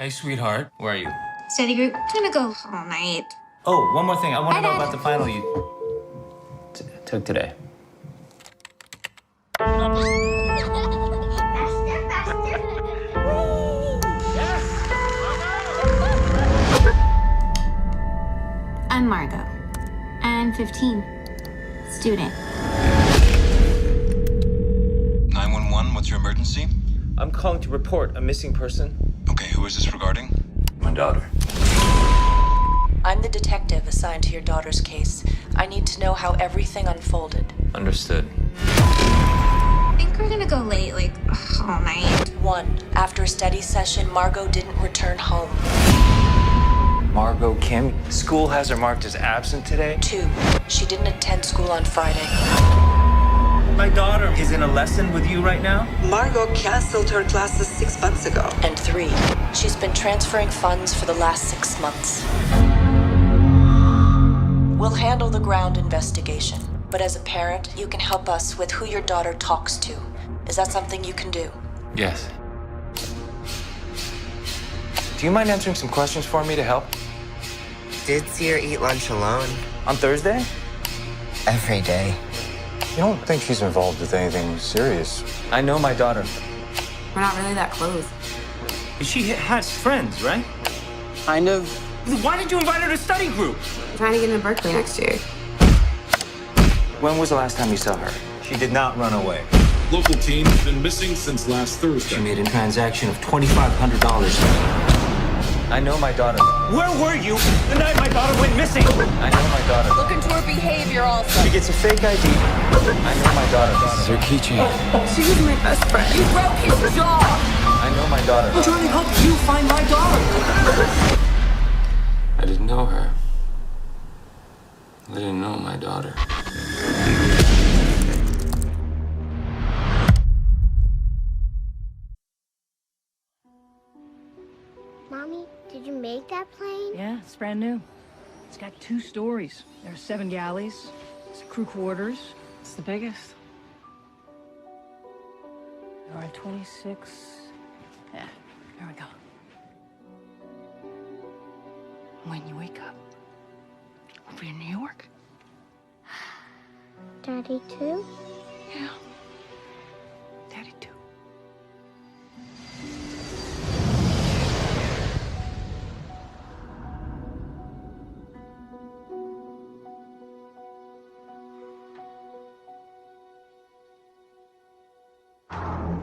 Hey, sweetheart. Where are you? Study group. I'm gonna go all night. Oh, one more thing. I want to Hi, know Dad. about the final you took today. I'm Margot. I'm 15. Student. 911, what's your emergency? I'm calling to report a missing person. Okay, who is this regarding? My daughter. I'm the detective assigned to your daughter's case. I need to know how everything unfolded. Understood. I think we're gonna go late, like, all night. 1. After a study session, Margot didn't return home. Margot Kim. School has her marked as absent today. 2. She didn't attend school on Friday. My daughter is in a lesson with you right now. Margot canceled her classes 6 months ago. And 3. She's been transferring funds for the last 6 months. We'll handle the ground investigation, but as a parent, you can help us with who your daughter talks to. Is that something you can do? Yes. Do you mind answering some questions for me to help? Did see her eat lunch alone. On Thursday? Every day. You don't think she's involved with anything serious? I know my daughter. We're not really that close. She has friends, right? Kind of. Why did you invite her to study group? I'm trying to get into Berkeley next year. When was the last time you saw her? She did not run away. Local team has been missing since last Thursday. She made a transaction of $2,500. I know my daughter. Where were you the night my daughter went missing? I know my daughter. Look into her behavior also. She gets a fake ID. I know my daughter. This is her keychain. She was my best friend. You broke his jaw. I know my daughter. I'm trying to help you find my daughter. I didn't know her. I didn't know my daughter. Mommy, did you make that plane? Yeah, it's brand new. It's got 2 stories. There are 7 galleys. It's crew quarters. It's the biggest. There are 26. Yeah, there we go. When you wake up, we'll be in New York. Daddy too? Yeah. Daddy too.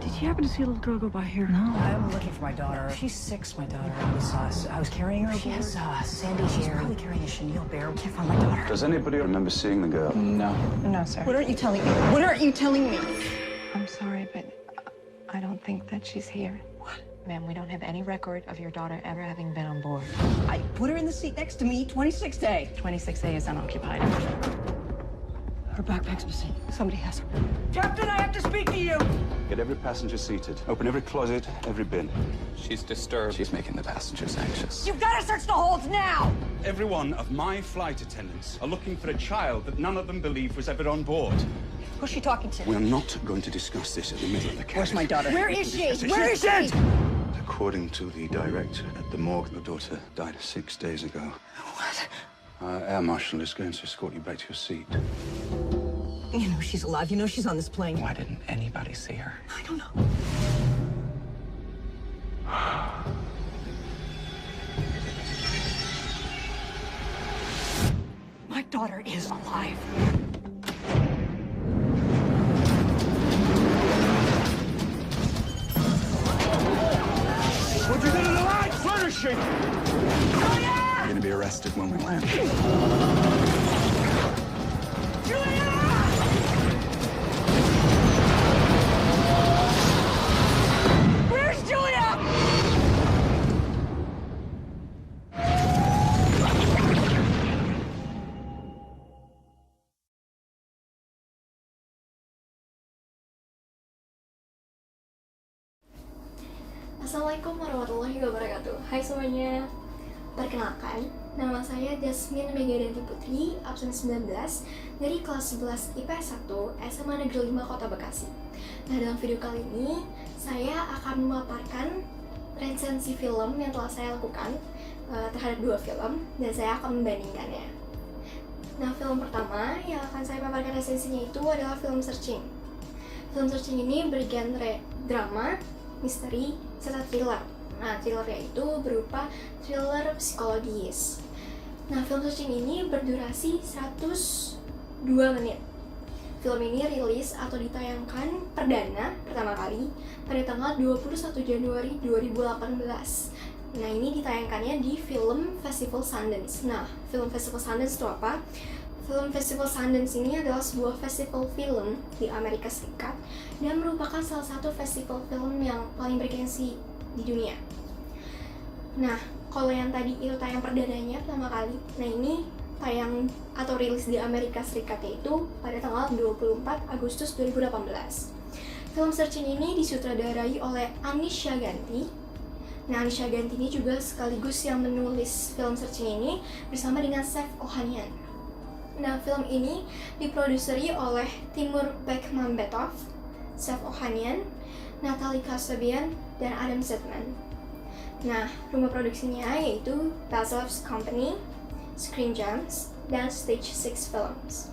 Did you happen to see a little girl go by here? No, I'm looking for my daughter. She's 6, my daughter. I was carrying her. She has sandy hair. She's probably carrying a chenille bear. Can't find my daughter. Does anybody remember seeing the girl? No. No, sir. What aren't you telling me? What aren't you telling me? I'm sorry, but I don't think that she's here. What? Ma'am, we don't have any record of your daughter ever having been on board. I put her in the seat next to me, 26A. 26A is unoccupied. Her backpack's missing. Somebody has her. Captain, I have to speak to you! Get every passenger seated. Open every closet, every bin. She's disturbed. She's making the passengers anxious. You've got to search the holds now! Every one of my flight attendants are looking for a child that none of them believe was ever on board. Who's she talking to? We are not going to discuss this in the middle of the cabin. Where's my daughter? Where is she? Where is she? According to the director at the morgue, your daughter died 6 days ago. What? Our air marshal is going to escort you back to your seat. You know she's alive. You know she's on this plane. Why didn't anybody see her? I don't know. My daughter is alive. What'd you do to the light? Furnishing! You're going to be arrested when we land. Where's Julia? Assalamualaikum warahmatullahi wabarakatuh. Hai semuanya. Perkenalkan, nama saya Jasmine Megadanti Putri, absen 19 dari kelas 11 IPS 1 SMA Negeri 5 Kota Bekasi. Nah, dalam video kali ini saya akan memaparkan resensi film yang telah saya lakukan terhadap 2 film, dan saya akan membandingkannya. Nah, film pertama yang akan saya paparkan resensinya itu adalah film Searching. Film Searching ini bergenre drama, misteri, serta thriller. Nah, thrillernya itu berupa thriller psikologis. Nah, film Searching ini berdurasi 102 menit. Film ini rilis atau ditayangkan perdana pertama kali pada tanggal 21 Januari 2018. Nah, ini ditayangkannya di Film Festival Sundance. Nah, Film Festival Sundance itu apa? Film Festival Sundance ini adalah sebuah festival film di Amerika Serikat dan merupakan salah satu festival film yang paling bergengsi di dunia. Nah, kalau yang tadi itu tayang perdananya pertama kali, nah ini tayang atau rilis di Amerika Serikat yaitu pada tanggal 24 Agustus 2018. Film Searching ini disutradarai oleh Anisha Ganti. Nah, Anisha Ganti ini juga sekaligus yang menulis film Searching ini bersama dengan Saif Ohanian. Nah, film ini diproduseri oleh Timur Bekmambetov, Saif Ohanian, Natalie Kasabian, dan Adam Zetman. Nah, rumah produksinya yaitu Vasilev's Company, Screen Gems, dan Stage 6 Films.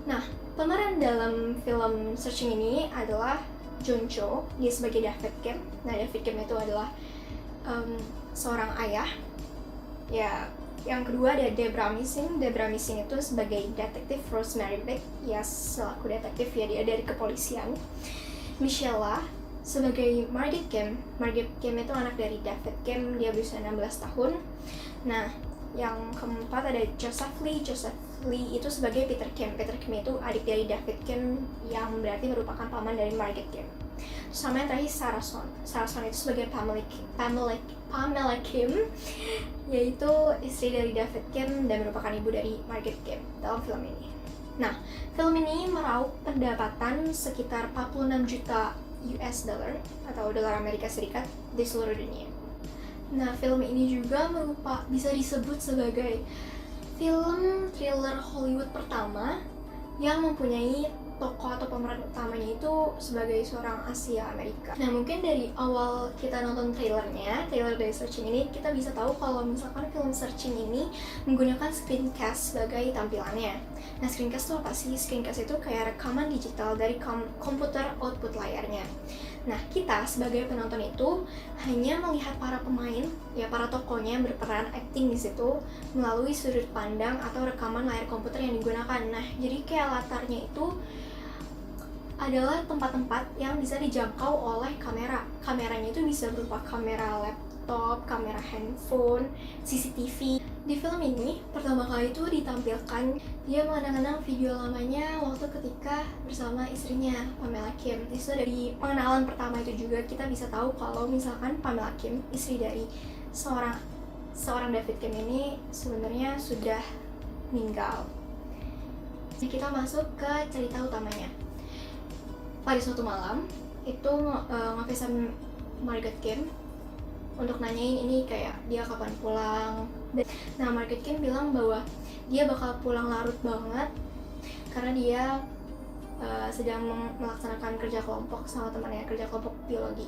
Nah, pemeran dalam film Searching ini adalah John Cho, dia sebagai David Kim. Nah, David Kim itu adalah seorang ayah. Ya, yang kedua ada Debra Missing. Debra Missing itu sebagai detektif Rosemary Beck, ya selaku detektif ya dia dari kepolisian. Michelle sebagai Margaret Kim. Margaret Kim itu anak dari David Kim, dia berusia 16 tahun. Nah, yang keempat ada Joseph Lee. Joseph Lee itu sebagai Peter Kim. Peter Kim itu adik dari David Kim yang berarti merupakan paman dari Margaret Kim. Sama yang terakhir Sarah Son. Sarah Son itu sebagai Pamela Kim, yaitu istri dari David Kim dan merupakan ibu dari Margaret Kim dalam film ini. Nah, film ini meraup pendapatan sekitar 46 juta US dollar atau dolar Amerika Serikat di seluruh dunia. Nah, film ini juga bisa disebut sebagai film thriller Hollywood pertama yang mempunyai tokoh atau pemeran utamanya itu sebagai seorang Asia Amerika. Nah, mungkin dari awal kita nonton trailer dari Searching ini, kita bisa tahu kalau misalkan film Searching ini menggunakan screencast sebagai tampilannya. Nah, screencast itu apa sih? Screencast itu kayak rekaman digital dari komputer output layarnya. Nah, kita sebagai penonton itu hanya melihat para pemain, ya para tokohnya yang berperan acting di situ melalui sudut pandang atau rekaman layar komputer yang digunakan. Nah, jadi kayak latarnya itu adalah tempat-tempat yang bisa dijangkau oleh kamera. Kameranya itu bisa berupa kamera laptop, kamera handphone, CCTV. Di film ini, pertama kali itu ditampilkan dia mengenang-kenang video lamanya waktu ketika bersama istrinya, Pamela Kim. Itu dari pengenalan pertama itu juga kita bisa tahu kalau misalkan Pamela Kim, istri dari seorang David Kim ini sebenarnya sudah meninggal. Jadi kita masuk ke cerita utamanya. Pada suatu malam, itu nge-FaceTime Margaret Kim untuk nanyain ini kayak dia kapan pulang. Nah, Margaret Kim bilang bahwa dia bakal pulang larut banget karena dia sedang melaksanakan kerja kelompok sama temannya, kerja kelompok biologi.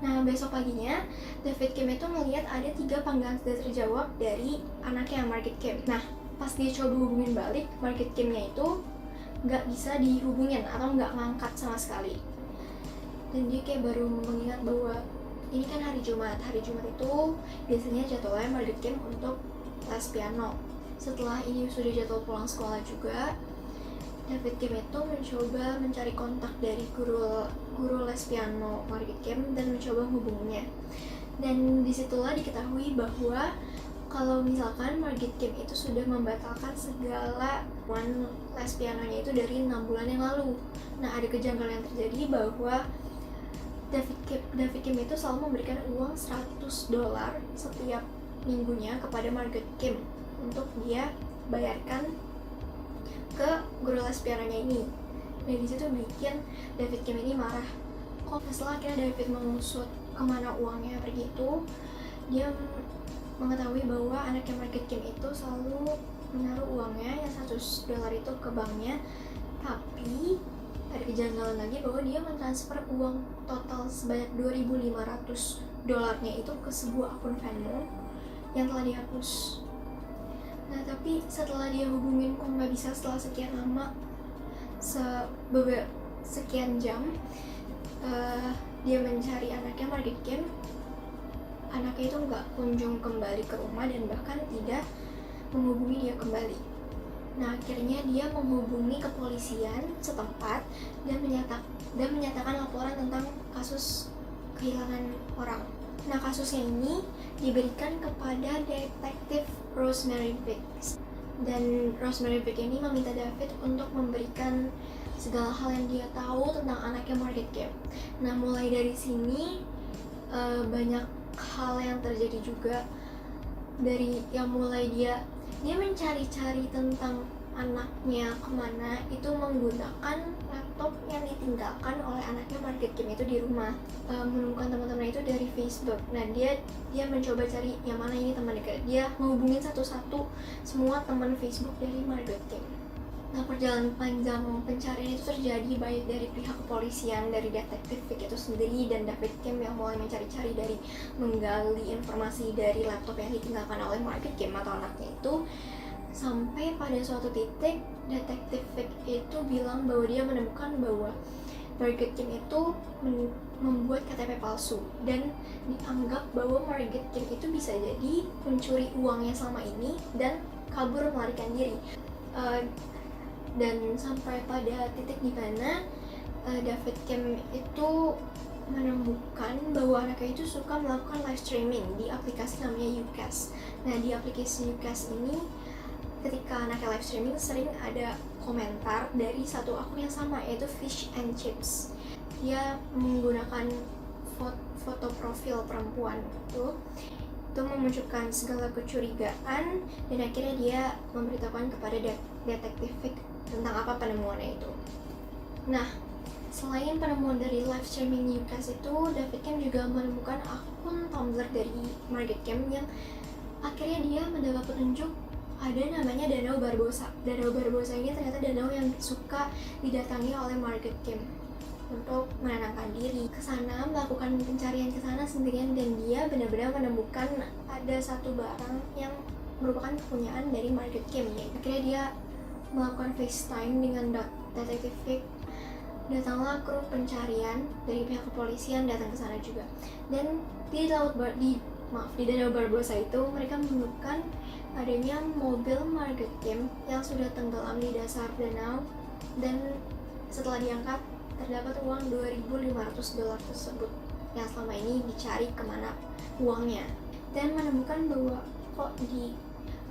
Nah, besok paginya David Kim itu melihat ada 3 panggilan tidak terjawab dari anaknya Margaret Kim. Nah, pas dia coba hubungin balik, Margaret Kimnya itu nggak bisa dihubungin atau nggak ngangkat sama sekali. Dan dia kayak baru mengingat bahwa ini kan hari Jumat itu biasanya jadwalnya Margaret Kim untuk les piano. Setelah ini sudah jadwal pulang sekolah juga, David Kim itu mencoba mencari kontak dari guru les piano Margaret Kim dan mencoba hubunginya. Dan disitulah diketahui bahwa kalau misalkan Margaret Kim itu sudah membatalkan segala les pianonya itu dari 6 bulan yang lalu. Nah, ada kejanggalan yang terjadi bahwa David Kim itu selalu memberikan uang $100 setiap minggunya kepada Margaret Kim untuk dia bayarkan ke guru les pianonya ini. Dan disitu bikin David Kim ini marah. Kok setelah akhirnya David mengusut kemana uangnya pergi itu, dia mengetahui bahwa anaknya Margaret Kim itu selalu menaruh uangnya yang $100 itu ke banknya, tapi ada kejanggalan lagi bahwa dia mentransfer uang total sebanyak $2.500 dolarnya itu ke sebuah akun Venmo yang telah dihapus. Nah, tapi setelah dia hubungin kok nggak bisa setelah sekian lama, sekian jam, dia mencari anaknya Margaret Kim. Anaknya itu nggak kunjung kembali ke rumah dan bahkan tidak menghubungi dia kembali. Nah, akhirnya dia menghubungi kepolisian setempat dan menyatakan laporan tentang kasus kehilangan orang. Nah, kasusnya ini diberikan kepada detektif Rosemary Biggs. Dan Rosemary Biggs ini meminta David untuk memberikan segala hal yang dia tahu tentang anaknya Margaret Kim. Nah, mulai dari sini banyak hal yang terjadi juga, dari yang mulai dia mencari-cari tentang anaknya kemana itu menggunakan laptop yang ditinggalkan oleh anaknya Margaret Kim itu di rumah. Menemukan teman-teman itu dari Facebook. Nah, dia mencoba cari yang mana ini teman dekat. Dia menghubungin satu-satu semua teman Facebook dari Margaret Kim. Nah, perjalanan panjang pencarian itu terjadi baik dari pihak kepolisian, dari detektif Vic itu sendiri, dan David Kim yang mulai mencari-cari dari menggali informasi dari laptop yang ditinggalkan oleh Margaret Kim atau anaknya itu, sampai pada suatu titik detektif Vic itu bilang bahwa dia menemukan bahwa Margaret Kim itu membuat KTP palsu dan dianggap bahwa Margaret Kim itu bisa jadi mencuri uangnya selama ini dan kabur melarikan diri. Dan sampai pada titik di mana David Kim itu menemukan bahwa anaknya itu suka melakukan live streaming di aplikasi namanya Ucast. Nah, di aplikasi Ucast ini ketika anaknya live streaming sering ada komentar dari satu akun yang sama, yaitu Fish and Chips. Dia menggunakan foto profil perempuan itu memunculkan segala kecurigaan, dan akhirnya dia memberitahukan kepada detektif Vic tentang apa penemuannya itu. Nah, selain penemuan dari live streaming Ucast itu, David Kim juga menemukan akun Tumblr dari Margaret Kim yang akhirnya dia mendapat petunjuk ada namanya Danau Barbosa. Danau Barbosa ini ternyata danau yang suka didatangi oleh Margaret Kim untuk menenangkan diri. Kesana melakukan pencarian kesana sendirian, dan dia benar-benar menemukan ada satu barang yang merupakan kepunyaan dari Margaret Kim. Akhirnya dia melakukan FaceTime dengan detektif Vic. Datanglah kru pencarian dari pihak kepolisian datang ke sana juga. Dan di Danau Barbosa itu mereka menemukan adanya mobil Margaret Kim yang sudah tenggelam di dasar danau, dan setelah diangkat terdapat uang $2.500 tersebut yang selama ini dicari kemana uangnya, dan menemukan bahwa kok di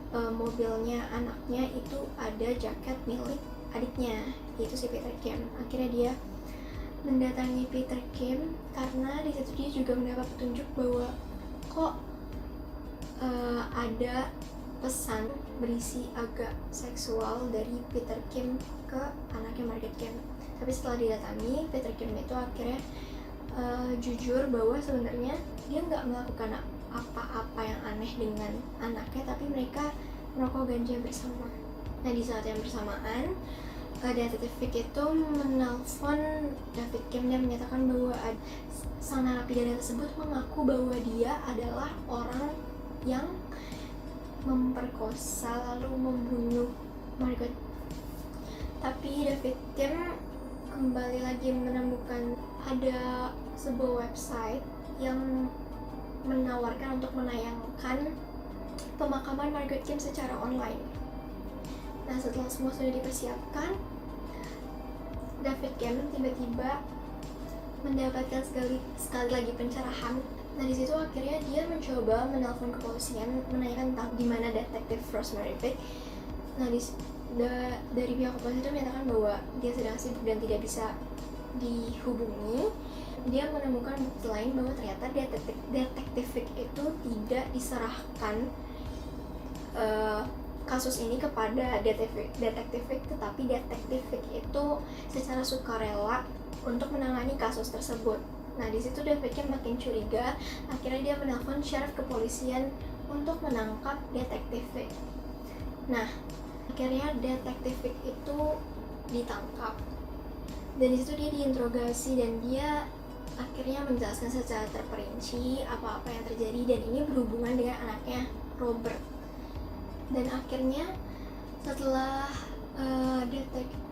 mobilnya anaknya itu ada jaket milik adiknya, yaitu si Peter Kim. Akhirnya dia mendatangi Peter Kim karena di situ dia juga mendapat petunjuk bahwa kok ada pesan berisi agak seksual dari Peter Kim ke anaknya Margaret Kim. Tapi setelah didatangi, Peter Kim itu akhirnya jujur bahwa sebenarnya dia nggak melakukan apa-apa yang aneh dengan anaknya, tapi mereka merokok ganja bersama. Nah, di saat yang bersamaan, detektif Vic itu menelpon David Kim dan menyatakan bahwa sang narapidana tersebut mengaku bahwa dia adalah orang yang memperkosa lalu membunuh Margaret. Tapi David Kim kembali lagi menemukan ada sebuah website yang menawarkan untuk menayangkan pemakaman Margaret Kim secara online. Nah, setelah semua sudah dipersiapkan, David Kim tiba-tiba mendapatkan sekali lagi pencerahan. Nah, di situ akhirnya dia mencoba menelpon kepolisian menanyakan tentang di mana detektif Rosemary Biggs. Nah, dari pihak kepolisian itu menyatakan bahwa dia sedang sibuk dan tidak bisa dihubungi. Dia menemukan bukti lain bahwa ternyata detektif Vic itu tidak diserahkan kasus ini kepada detektif Vic, tetapi detektif Vic itu secara sukarela untuk menangani kasus tersebut. Nah, di situ David Kim makin curiga. Akhirnya dia menelpon sheriff kepolisian untuk menangkap detektif Vic. Nah, akhirnya detektif Vic itu ditangkap. Dan di situ dia diinterogasi dan dia akhirnya menjelaskan secara terperinci apa-apa yang terjadi, dan ini berhubungan dengan anaknya Robert. Dan akhirnya setelah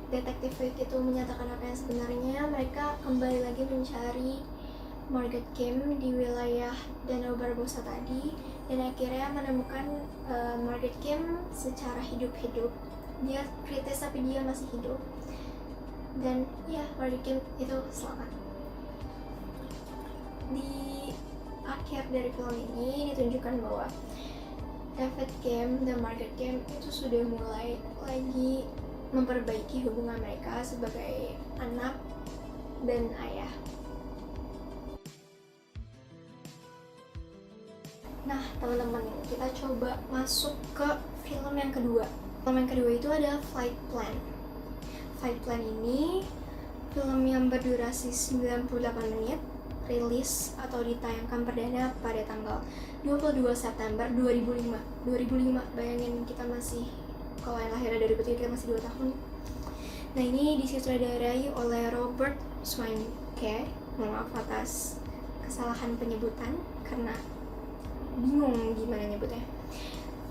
detektif Rick itu menyatakan apa yang sebenarnya, mereka kembali lagi mencari Margaret Kim di wilayah Danau Barbosa tadi, dan akhirnya menemukan Margaret Kim secara hidup-hidup. Dia kritis tapi dia masih hidup, dan ya Margaret Kim itu selamat. Di akhir dari film ini ditunjukkan bahwa David Kim dan Margaret Kim itu sudah mulai lagi memperbaiki hubungan mereka sebagai anak dan ayah. Nah, teman-teman, kita coba masuk ke film yang kedua. Film yang kedua itu ada Flight Plan. Flight Plan ini film yang berdurasi 98 menit, rilis atau ditayangkan perdana pada tanggal 22 September 2005. 2005, bayangin kita masih, kalau yang lahir dari betul kita masih 2 tahun. Nah, ini disutradarai oleh Robert Swamke. Mohon maaf atas kesalahan penyebutan karena bingung gimana nyebutnya.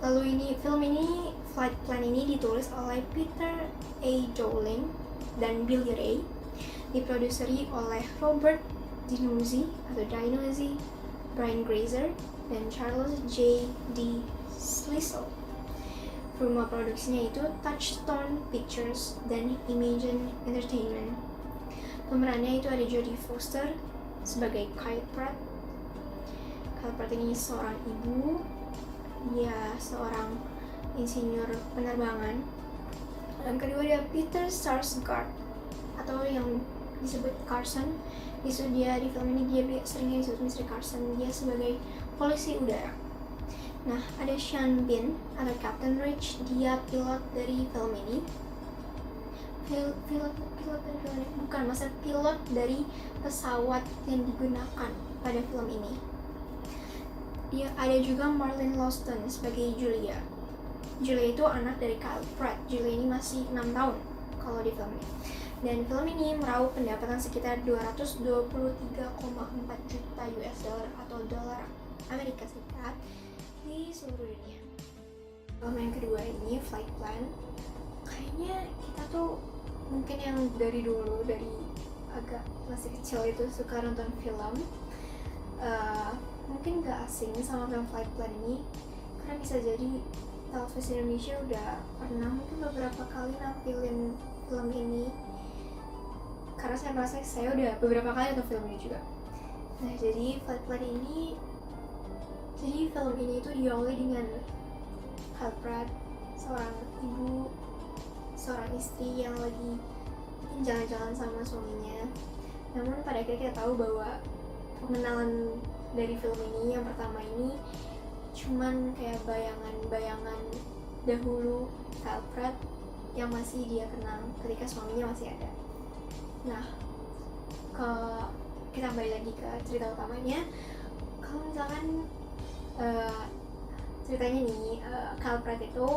Lalu ini film ini, Flight Plan ini ditulis oleh Peter A. Dowling dan Billy Ray, diproduseri oleh Robert Dinozzi, Brian Grazer, dan Charles J. D. Slisel. Rumah produksinya itu Touchstone Pictures dan Imagine Entertainment. Pemerannya itu ada Jodie Foster sebagai Kyle Pratt. Kyle Pratt ini seorang ibu, dia seorang insinyur penerbangan. Dan kedua ada Peter Sarsgaard atau yang disebut Carson. Dia di film ini dia seringnya disebut Mr. Carson. Dia sebagai polisi udara. Nah, ada Sean Bean atau Captain Rich. Dia pilot dari film ini. Pilot dari pesawat yang digunakan pada film ini. Dia ada juga Marlene Lawson sebagai Julia. Julia itu anak dari Kyle Pratt. Julia ini masih 6 tahun kalau di film ini. Dan film ini meraup pendapatan sekitar 223,4 juta US dollar atau dolar Amerika Serikat di seluruh dunia. Film yang kedua ini, Flight Plan, kayaknya kita tuh mungkin yang dari dulu, dari agak masih kecil itu suka nonton film, mungkin gak asing sama film Flight Plan ini, karena bisa jadi televisi Indonesia udah pernah mungkin beberapa kali nampilin film ini, karena saya merasa saya udah beberapa kali nonton film ini juga. Nah, jadi Flight Plan ini, jadi film ini itu diawali dengan Kyle Pratt, seorang ibu, seorang istri yang lagi jalan-jalan sama suaminya. Namun pada akhirnya kita tahu bahwa pengenalan dari film ini yang pertama ini cuman kayak bayangan-bayangan dahulu Kyle Pratt yang masih dia kenal ketika suaminya masih ada. Nah, kita kembali lagi ke cerita utamanya. Kalau misalkan ceritanya nih, Kyle Pratt itu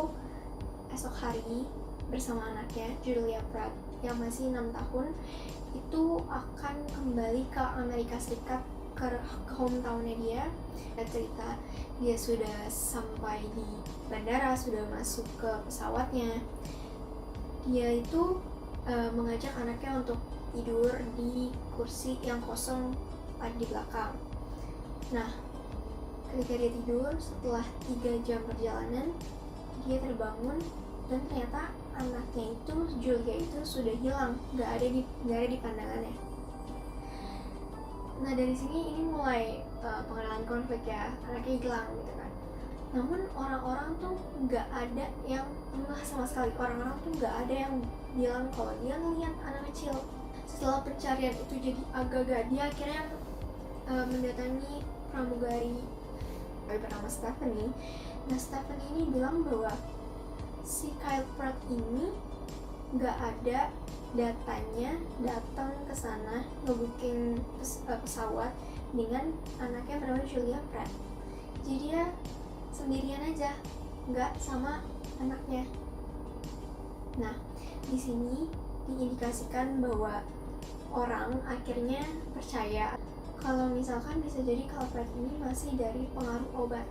esok hari bersama anaknya Julia Pratt yang masih 6 tahun itu akan kembali ke Amerika Serikat, ke hometown-nya dia. Dan cerita dia sudah sampai di bandara, sudah masuk ke pesawatnya. Dia itu mengajak anaknya untuk tidur di kursi yang kosong di belakang. Nah, ketika dia tidur, setelah 3 jam perjalanan, dia terbangun dan ternyata anaknya itu, Julia itu sudah hilang, nggak ada di pandangannya. Nah, dari sini ini mulai pengenalan konflik ya, anaknya hilang gitu kan. Namun orang-orang tuh nggak ada yang ngeh sama sekali. Orang-orang tuh nggak ada yang bilang kalau dia ngeliat anak kecil. Setelah pencarian itu jadi agak-agak, dia akhirnya mendatangi pramugari bernama Stephanie. Nah, Stephanie ini bilang bahwa si Kyle Pratt ini nggak ada datanya datang ke sana nge-booking pesawat dengan anaknya bernama Julia Pratt. Jadi dia sendirian aja, nggak sama anaknya. Nah, di sini diindikasikan bahwa orang akhirnya percaya kalau misalkan bisa jadi culprit ini masih dari pengaruh obat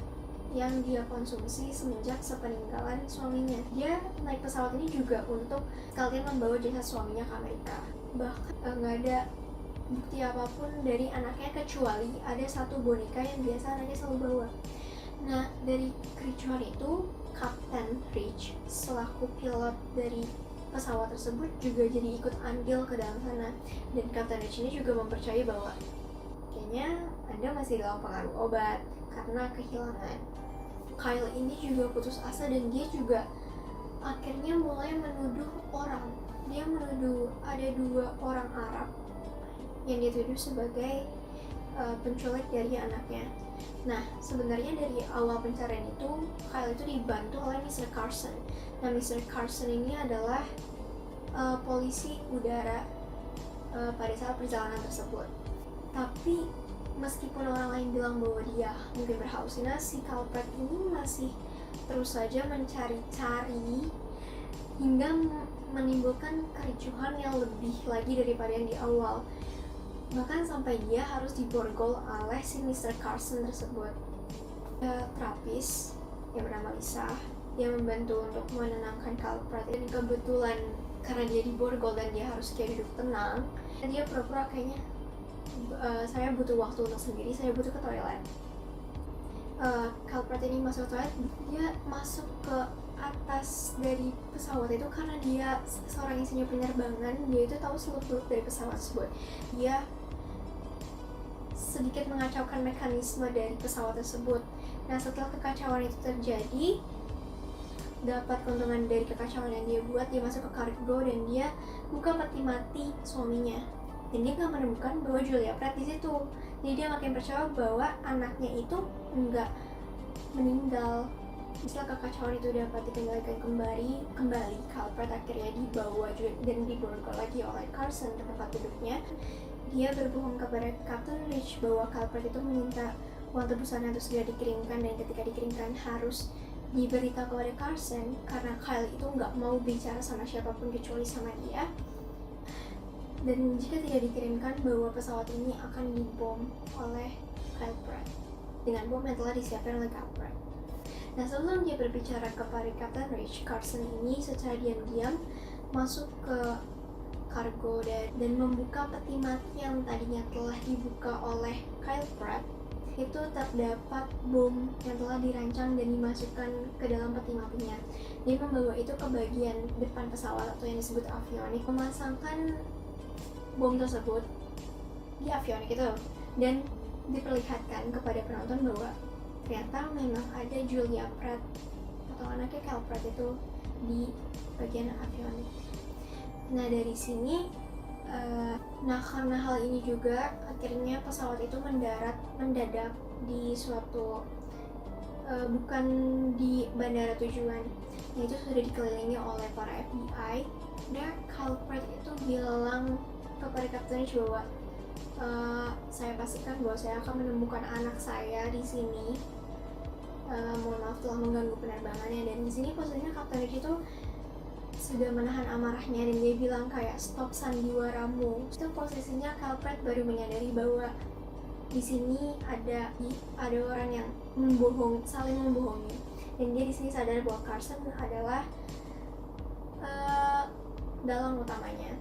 yang dia konsumsi semenjak sepeninggalan suaminya. Dia naik pesawat ini juga untuk sekalian membawa jasad suaminya ke Amerika. Bahkan nggak ada bukti apapun dari anaknya kecuali ada satu boneka yang biasa anaknya selalu bawa. Nah, dari kericuhan itu, Kapten Rich selaku pilot dari pesawat tersebut juga jadi ikut andil ke dalam sana. Dan Kapten Rich ini juga mempercayai bahwa kayaknya Anda masih dalam pengaruh obat karena kehilangan. Kyle ini juga putus asa dan dia juga akhirnya mulai menuduh orang. Dia menuduh ada 2 orang Arab yang dituduh sebagai penculik dari anaknya. Nah, sebenarnya dari awal pencarian itu, Kyle itu dibantu oleh Mr. Carson. Nah, Mr. Carson ini adalah polisi udara pada saat perjalanan tersebut. Tapi meskipun orang lain bilang bahwa dia mungkin berhalusinasi, culprit ini masih terus saja mencari-cari hingga menimbulkan kericuhan yang lebih lagi daripada yang di awal. Bahkan sampai dia harus diborgol oleh si Mr. Carson tersebut. Terapis yang bernama Lisa yang membantu untuk menenangkan culprit, dan kebetulan karena dia diborgol dan dia harus kayak duduk tenang, dan dia pura-pura kayaknya saya butuh waktu untuk sendiri, saya butuh ke toilet. Culprit ini masuk ke toilet, dia masuk ke atas dari pesawat itu karena dia seorang insinyur penerbangan. Dia itu tahu seluk-beluk dari pesawat tersebut. Dia sedikit mengacaukan mekanisme dari pesawat tersebut. Nah, setelah kekacauan itu terjadi, dapat keuntungan dari kekacauan yang dia buat, dia masuk ke kargo dan dia buka peti mati suaminya. Dan dia nggak menemukan bahwa Julia Pratt di situ. Jadi dia makin percaya bahwa anaknya itu nggak meninggal. Setelah kekacauan itu dapat dikendalikan kembali culprit akhirnya dibawa dan diborgol lagi oleh Carson ke tempat duduknya. Dia berbohong kepada Captain Rich bahwa culprit itu meminta uang tebusan untuk segera dikirimkan, dan ketika dikirimkan harus diberitahu kepada Carson karena Kyle itu nggak mau bicara sama siapapun kecuali sama dia. Dan jika tidak dikirimkan, bahwa pesawat ini akan dibom oleh culprit dengan bom yang telah disiapkan oleh culprit. Nah, sebelum dia berbicara kepada Captain Rich, Carson ini secara diam-diam masuk ke kargo dan membuka peti mati yang tadinya telah dibuka oleh Kyle Pratt. Itu terdapat bom yang telah dirancang dan dimasukkan ke dalam peti matinya. Dia membawa itu ke bagian depan pesawat atau yang disebut avionik, memasangkan bom tersebut di avionik itu dan diperlihatkan kepada penonton bahwa ternyata memang ada Julia Pratt atau anaknya Kyle Pratt itu di bagian avionik. Nah, dari sini karena hal ini juga akhirnya pesawat itu mendadak di suatu bukan di bandara tujuan, yaitu sudah dikelilingi oleh para FBI. Dan Kyle Pratt itu bilang kepada Captain Rich bahwa saya pastikan bahwa saya akan menemukan anak saya di sini. Mohon maaf telah mengganggu penerbangannya. Dan di sini posisinya Captain Rich itu sudah menahan amarahnya dan dia bilang kayak stop sandiwaramu. Itu posisinya Kyle Pratt baru menyadari bahwa di sini ada orang yang saling membohongi. Dan dia di sini sadar bahwa Carson adalah dalang utamanya.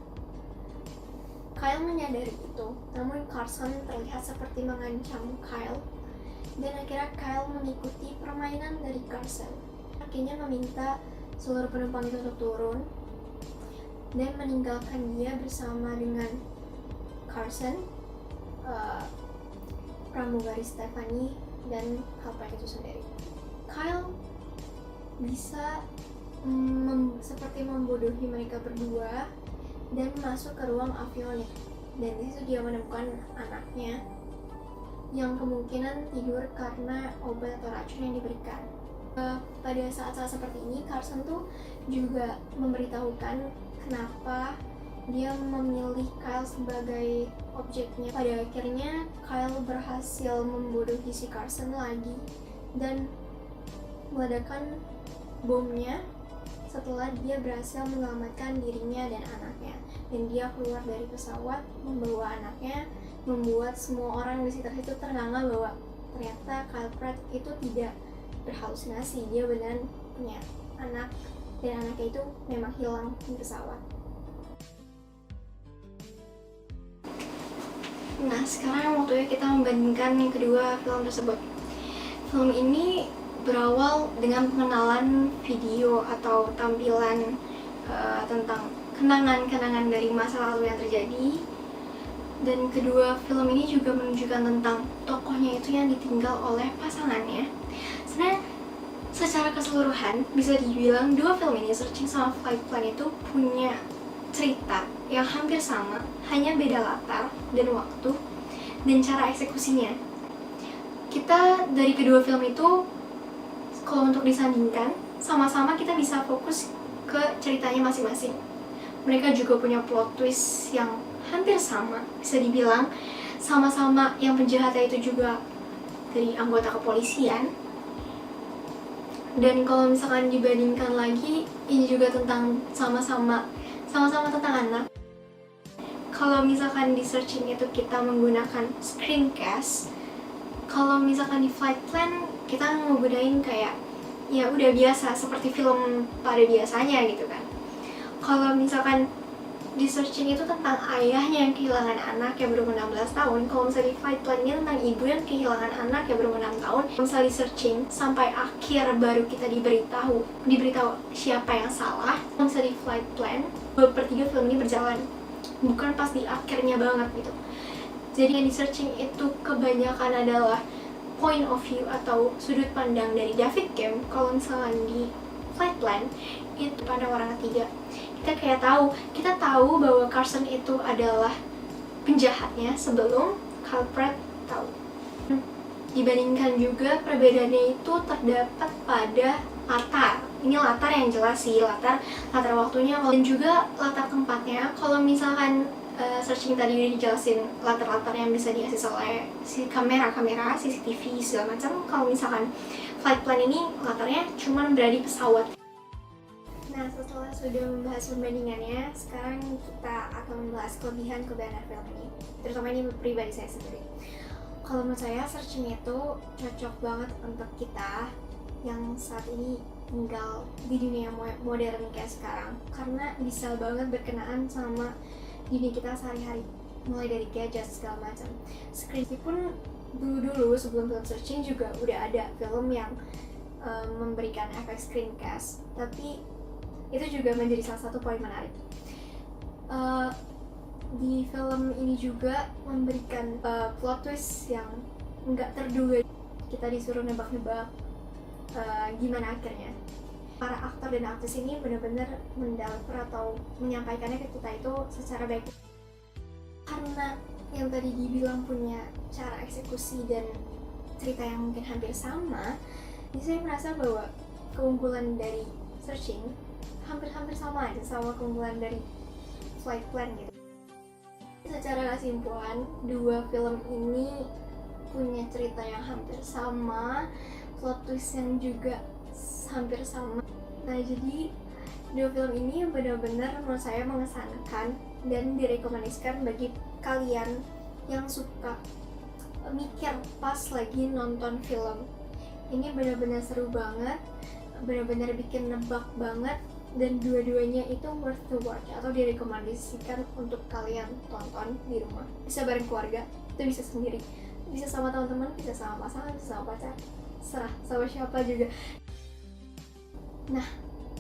Kyle menyadari itu, namun Carson terlihat seperti mengancam Kyle, dan akhirnya Kyle mengikuti permainan dari Carson. Akhirnya meminta seluruh penumpang itu untuk turun dan meninggalkan dia bersama dengan Carson, pramugari Stephanie, dan Culprit itu sendiri. Kyle bisa seperti membodohi mereka berdua dan masuk ke ruang avionik, dan di situ dia menemukan anaknya yang kemungkinan tidur karena obat atau racun yang diberikan. Pada saat-saat seperti ini, Carson tuh juga memberitahukan kenapa dia memilih Kyle sebagai objeknya. Pada akhirnya, Kyle berhasil membodohi si Carson lagi dan meledakkan bomnya setelah dia berhasil menyelamatkan dirinya dan anaknya. dan dia keluar dari pesawat membawa anaknya, membuat semua orang di sekitar itu ternganga bahwa ternyata Kyle Pratt itu tidak berhalusinasi, dia benar punya anak dan anaknya itu memang hilang di pesawat. Nah, sekarang waktunya kita membandingkan yang kedua film tersebut. Film ini berawal dengan pengenalan video atau tampilan tentang kenangan-kenangan dari masa lalu yang terjadi. Dan kedua film ini juga menunjukkan tentang tokohnya itu yang ditinggal oleh pasangannya. Sebenarnya secara keseluruhan bisa dibilang dua film ini, Searching sama Flight Plan, itu punya cerita yang hampir sama, hanya beda latar dan waktu dan cara eksekusinya. Kita dari kedua film itu, kalau untuk disandingkan, sama-sama kita bisa fokus ke ceritanya masing-masing. Mereka juga punya plot twist yang hampir sama, bisa dibilang sama-sama yang penjahatnya itu juga dari anggota kepolisian. Dan kalau misalkan dibandingkan lagi, ini juga tentang sama-sama tentang anak. Kalau misalkan di Searching itu kita menggunakan screencast, kalau misalkan di Flight Plan kita ngegunain kayak ya udah biasa seperti film pada biasanya gitu kan. Kalau misalkan di Searching itu tentang ayahnya yang kehilangan anak yang berumur 16 tahun. Kalau misalnya di Flight Plan ini tentang ibu yang kehilangan anak yang berumur 6 tahun. Kalau misalnya di Searching sampai akhir baru kita diberitahu siapa yang salah. Kalau misalnya di Flight Plan 2/3 film ini berjalan, bukan pas di akhirnya banget gitu. Jadi yang di Searching itu kebanyakan adalah point of view atau sudut pandang dari David Kim. Kalau misalnya di Flight Plan itu pada orang ketiga. Kita tahu bahwa Carson itu adalah penjahatnya sebelum Kyle Pratt tahu. Dibandingkan juga perbedaannya itu terdapat pada latar. Ini latar yang jelas sih, latar waktunya dan juga latar tempatnya. Kalau misalkan Searching tadi udah dijelasin latar-latar yang bisa diakses oleh kamera, CCTV segala macam. Kalau misalkan Flight Plan ini latarnya cuma berada di pesawat. Nah, setelah sudah membahas perbandingannya, sekarang kita akan membahas kelebihan film ini, terutama ini pribadi saya sendiri. Kalau menurut saya, Searching itu cocok banget untuk kita yang saat ini tinggal di dunia modern kayak sekarang, karena bisa banget berkenaan sama dunia kita sehari-hari, mulai dari gadget segala macam. Screen pun dulu sebelum film Searching juga udah ada film yang memberikan efek screencast, tapi itu juga menjadi salah satu poin menarik. Di film ini juga memberikan plot twist yang nggak terduga. Kita disuruh nebak-nebak gimana akhirnya. Para aktor dan aktris ini benar-benar mendeliver atau menyampaikannya ke kita itu secara baik. Karena yang tadi dibilang punya cara eksekusi dan cerita yang mungkin hampir sama, jadi saya merasa bahwa keunggulan dari Searching hampir sama aja sama keunggulan dari Flight Plan gitu. Secara kesimpulan, dua film ini punya cerita yang hampir sama, plot twist yang juga hampir sama. Nah, jadi dua film ini benar-benar menurut saya mengesankan dan direkomendasikan bagi kalian yang suka mikir pas lagi nonton film. Ini benar-benar seru banget, benar-benar bikin nebak banget, dan dua-duanya itu worth to watch atau direkomendasikan untuk kalian tonton di rumah. Bisa bareng keluarga, itu bisa sendiri, bisa sama teman-teman, bisa sama pasangan, bisa sama pacar, serah sama siapa juga. Nah,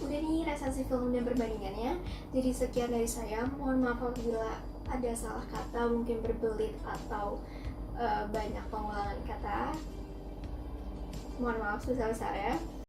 udah nih resensi film dan perbandingannya. Jadi sekian dari saya. Mohon maaf apabila ada salah kata, mungkin berbelit atau banyak pengulangan kata. Mohon maaf sebesar-besarnya.